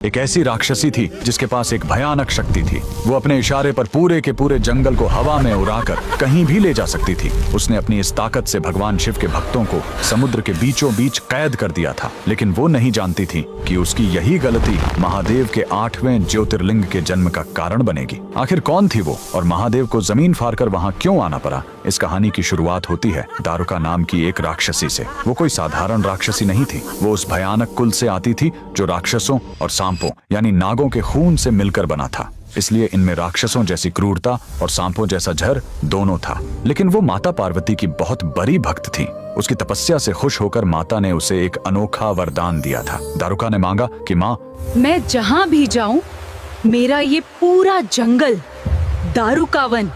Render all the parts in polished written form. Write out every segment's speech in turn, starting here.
एक ऐसी राक्षसी थी जिसके पास एक भयानक शक्ति थी। वो अपने इशारे पर पूरे के पूरे जंगल को हवा में उड़ाकर कहीं भी ले जा सकती थी। उसने अपनी इस ताकत से भगवान शिव के भक्तों को समुद्र के बीचों बीच कैद कर दिया था, लेकिन वो नहीं जानती थी कि उसकी यही गलती महादेव के 8वें ज्योतिर्लिंग के जन्म का कारण बनेगी। आखिर कौन थी वो और महादेव को जमीन फाड़कर वहां क्यों आना पड़ा? इस कहानी की शुरुआत होती है दारुका नाम की एक राक्षसी से। वो कोई साधारण राक्षसी नहीं थी, वो उस भयानक कुल से आती थी जो राक्षसों और सांपों यानी नागों के खून से मिलकर बना था। इसलिए इनमें राक्षसों जैसी क्रूरता और सांपों जैसा जहर दोनों था। लेकिन वो माता पार्वती की बहुत बड़ी भक्त थी। उसकी तपस्या से खुश होकर माता ने उसे एक अनोखा वरदान दिया था। दारुका ने मांगा कि माँ, मैं जहाँ भी जाऊँ मेरा ये पूरा जंगल दारुकावन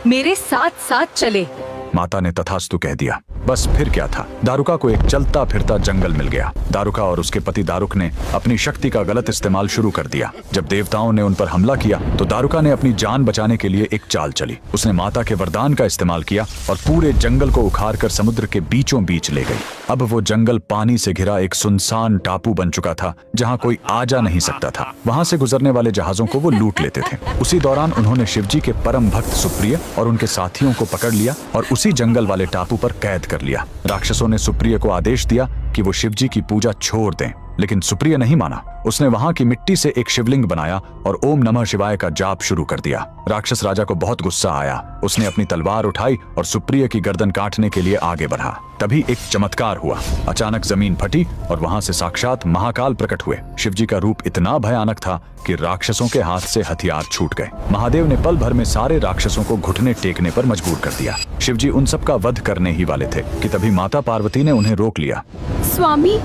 मेरे साथ साथ चले। माता ने तथास्तु कह दिया। बस फिर क्या था, दारुका को एक चलता फिरता जंगल मिल गया। दारुका और उसके पति दारुक ने अपनी शक्ति का गलत इस्तेमाल शुरू कर दिया। जब देवताओं ने उन पर हमला किया तो दारुका ने अपनी जान बचाने के लिए एक चाल चली। उसने माता के वरदान का इस्तेमाल किया और पूरे जंगल को उखाड़कर समुद्र के बीचों बीच ले गई। अब वो जंगल पानी से घिरा एक सुनसान टापू बन चुका था जहाँ कोई आ जा नहीं सकता था। वहाँ से गुजरने वाले जहाजों को वो लूट लेते थे। उसी दौरान उन्होंने शिवजी के परम भक्त सुप्रिय और उनके साथियों को पकड़ लिया और उसी जंगल वाले टापू पर कैद कर लिया। राक्षसों ने सुप्रिय को आदेश दिया कि वो शिवजी की पूजा छोड़ दें, लेकिन सुप्रिय नहीं माना। उसने वहां की मिट्टी से एक शिवलिंग बनाया और ओम नमः शिवाय का जाप शुरू कर दिया। राक्षस राजा को बहुत गुस्सा आया। उसने अपनी तलवार उठाई और सुप्रिय की गर्दन काटने के लिए आगे बढ़ा। तभी एक चमत्कार हुआ। अचानक जमीन फटी और वहां से साक्षात महाकाल प्रकट हुए। शिवजी का रूप इतना भयानक था कि राक्षसों के हाथ से हथियार छूट गए। महादेव ने पल भर में सारे राक्षसों को घुटने टेकने पर मजबूर कर दिया। शिवजी उन सब का वध करने ही वाले थे कि तभी माता पार्वती ने उन्हें रोक लिया। स्वामी,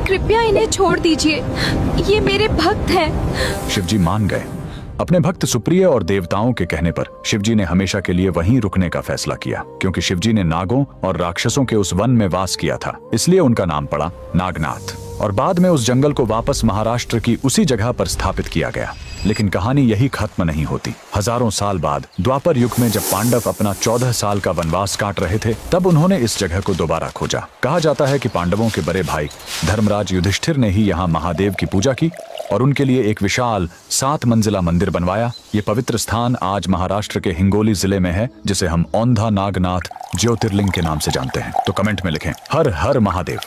कृपया इन्हें छोड़ दीजिए, ये मेरे भक्त हैं। शिवजी मान गए। अपने भक्त सुप्रिय और देवताओं के कहने पर शिवजी ने हमेशा के लिए वहीं रुकने का फैसला किया, क्योंकि शिवजी ने नागों और राक्षसों के उस वन में वास किया था, इसलिए उनका नाम पड़ा नागनाथ। और बाद में उस जंगल को वापस महाराष्ट्र की उसी जगह पर स्थापित किया गया। लेकिन कहानी यही खत्म नहीं होती। हजारों साल बाद द्वापर युग में जब पांडव अपना 14 साल का वनवास काट रहे थे, तब उन्होंने इस जगह को दोबारा खोजा। कहा जाता है कि पांडवों के बड़े भाई धर्मराज युधिष्ठिर ने ही यहाँ महादेव की पूजा की और उनके लिए एक विशाल 7 मंजिला मंदिर बनवाया। ये पवित्र स्थान आज महाराष्ट्र के हिंगोली जिले में है, जिसे हम औंधा नागनाथ ज्योतिर्लिंग के नाम से जानते हैं। तो कमेंट में लिखें हर हर महादेव।